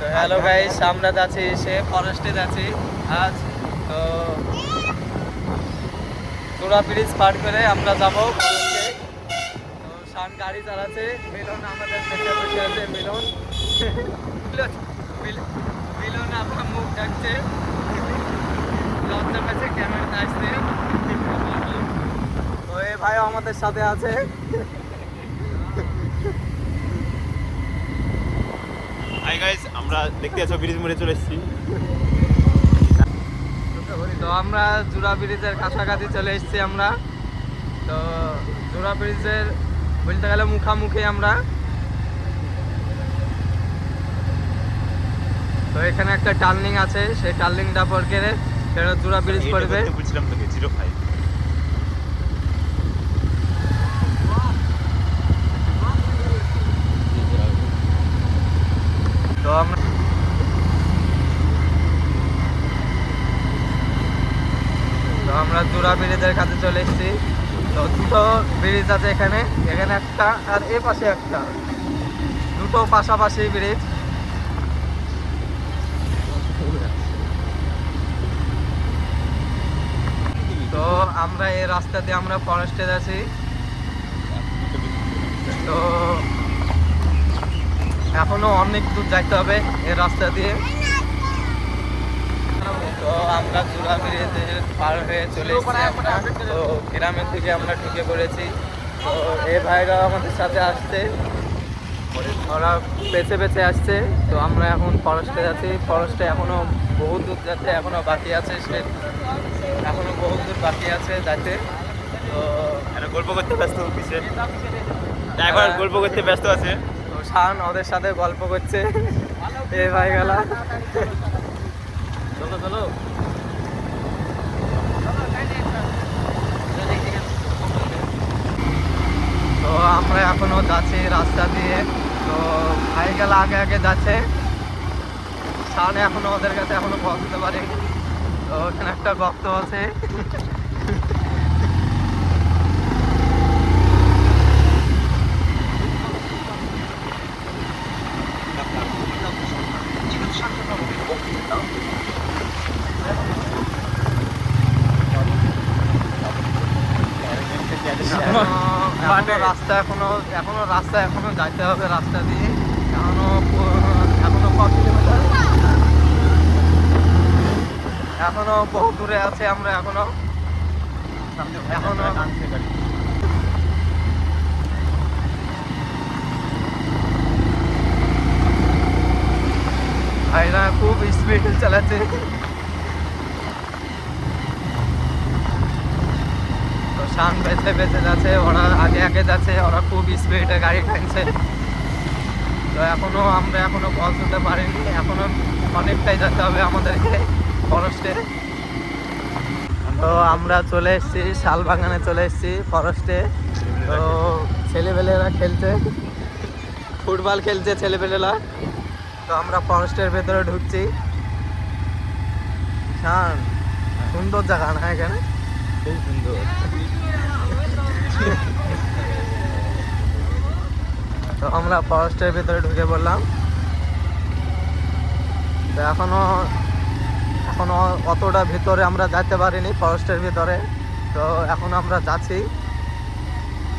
তো hello guys, আমরা যাচ্ছি সে ফরেস্টে যাচ্ছি আজ। তো জোড়া ব্রিজ পার করে আমরা যাবো ফরেস্টে। তো শান গাড়ি চালাচ্ছে, মিলন আমাদের পেছনে বসে আছে। মিলন মিলন মিলন আপনার মুখ ঢাকছে, লজ্জা পেয়েছে ক্যামেরাতে আসতে। তো এই ভাইও আমাদের সাথে আছে। হাই গাইস, আমরা দেখতে আছো ব্রিজ মোড়ে চলে এসেছি। তো আমরা জোড়া ব্রিজের কাছাকাছি চলে এসেছি আমরা। তো জোড়া ব্রিজের বলতে গেলে মুখামুখি আমরা। তো এখানে একটা টার্নিং আছে, সেই টার্নিংটা পর করে সেটা জোড়া ব্রিজ পড়বে। বলছিলাম তোকে 05। তো আমরা জোড়া ব্রিজের কাছে চলে এসেছি। তো দুটো ব্রিজ আছে এখানে, এখানে একটা আর এ পাশে একটা, দুটো পাশাপাশি ব্রিজ। তো আমরা এই রাস্তা দিয়ে আমরা ফরেস্টে যাচ্ছি। তো এখনো অনেক দূর যাইতে হবে এই রাস্তা দিয়ে। তো আমরা জোড়া ব্রিজের পার হয়ে চলে এসেছি আমরা। তো গ্রামের দিকে আমরা ঢুকে পড়েছি। তো এই ভাইরা আমাদের সাথে আসছে, ওরা বেছে বেছে আসছে। তো আমরা এখন ফরেস্টে যাচ্ছি। ফরেস্টে এখনো বহু দূর যাচ্ছে, এখনো বাকি আছে, সে এখনো বহু দূর বাকি আছে যাইতে। তো গল্প করতে ব্যস্ত হচ্ছে, ড্রাইভার গল্প করতে ব্যস্ত আছে। তো শান ওদের সাথে গল্প করছে। এ ভাই গেলা, চলো চলো। তো আমরা এখনো যাচ্ছি রাস্তা দিয়ে। তো ভাই গেলা আগে আগে যাচ্ছে, শান এখনো ওদের কাছে এখনো পৌঁছতে পারেনি। তো ওখানে একটা গর্ত আছে। রাস্তা এখনো যাইতে হবে রাস্তা দিয়ে। এখনো কত কিলোমিটার, এখনো বহু দূরে আছে আমরা। এখনো ভাইরা খুব স্পিডে চালাচ্ছে। তো শান বেঁচে বেঁচে যাচ্ছে, ওরা আগে আগে যাচ্ছে, ওরা খুব স্পিডে গাড়ি টানছে। তো আমরা এখনো পৌঁছতে পারিনি, এখনো অনেকটাই যেতে হবে আমাদেরকে ফরেস্টে। তো আমরা চলে এসেছি শালবাগানে, চলে এসেছি ফরেস্টে। তো ছেলেবেলেরা খেলছে, ফুটবল খেলছে ছেলেবেলেরা। তো আমরা ফরেস্টের ভেতরে ঢুকছি। শান, সুন্দর জায়গা না এখানে? খুব সুন্দর। তো আমরা ফরেস্টের ভিতরে ঢুকে পড়লাম। তো এখনো অতটা ভিতরে আমরা যেতে পারিনি ফরেস্টের ভিতরে। তো এখন আমরা যাচ্ছি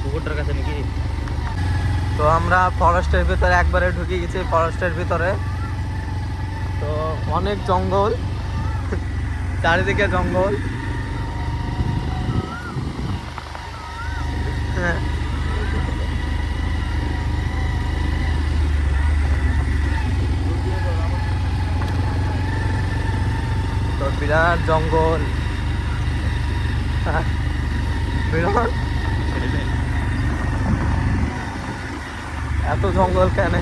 পুকুরটার কাছে নাকি? তো আমরা ফরেস্টের ভিতরে একবারে ঢুকে গেছি ফরেস্টের ভিতরে। তো অনেক জঙ্গল, চারিদিকে জঙ্গল। হ্যাঁ, তো বিরাট জঙ্গল। বিরাট, এত জঙ্গল কেন?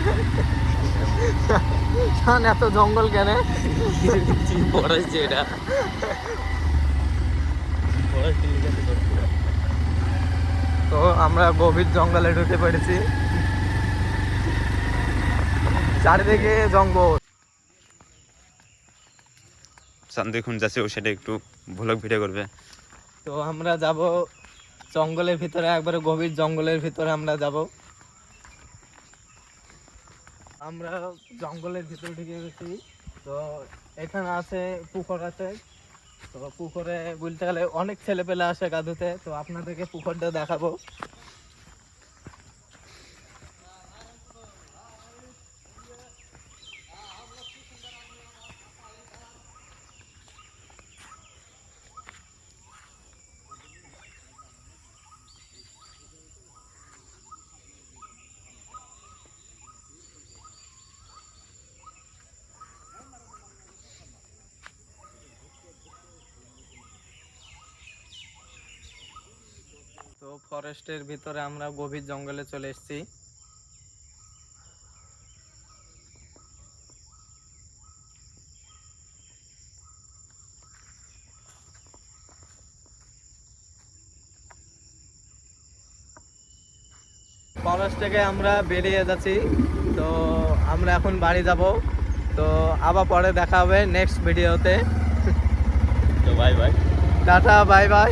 এত জঙ্গল কেন? এটা তো আমরা গভীর জঙ্গলে ঢুকে পড়েছি, চারিদিকে জঙ্গল। দেখুন যাচ্ছে, ও সেটা একটু ভ্লগ ভিডিও করবে। তো আমরা যাব জঙ্গলের ভিতরে, একবারে গভীর জঙ্গলের ভিতরে আমরা যাব। আমরা জঙ্গলের ভিতরে ঢুকে গেছি। তো এখানে আছে পুকুর আছে। তো পুকুরে বলতে গেলে অনেক ছেলে পেলে আসে গাধুতে। তো আপনাদেরকে পুকুরটা দেখাবো। তো ফরেস্টের ভিতরে আমরা গভীর জঙ্গলে চলে এসেছি। ফরেস্ট থেকে আমরা বেরিয়ে যাচ্ছি। তো আমরা এখন বাড়ি যাব। তো আবার পরে দেখা হবে নেক্সট ভিডিওতে। তো bye bye. Tata, bye bye.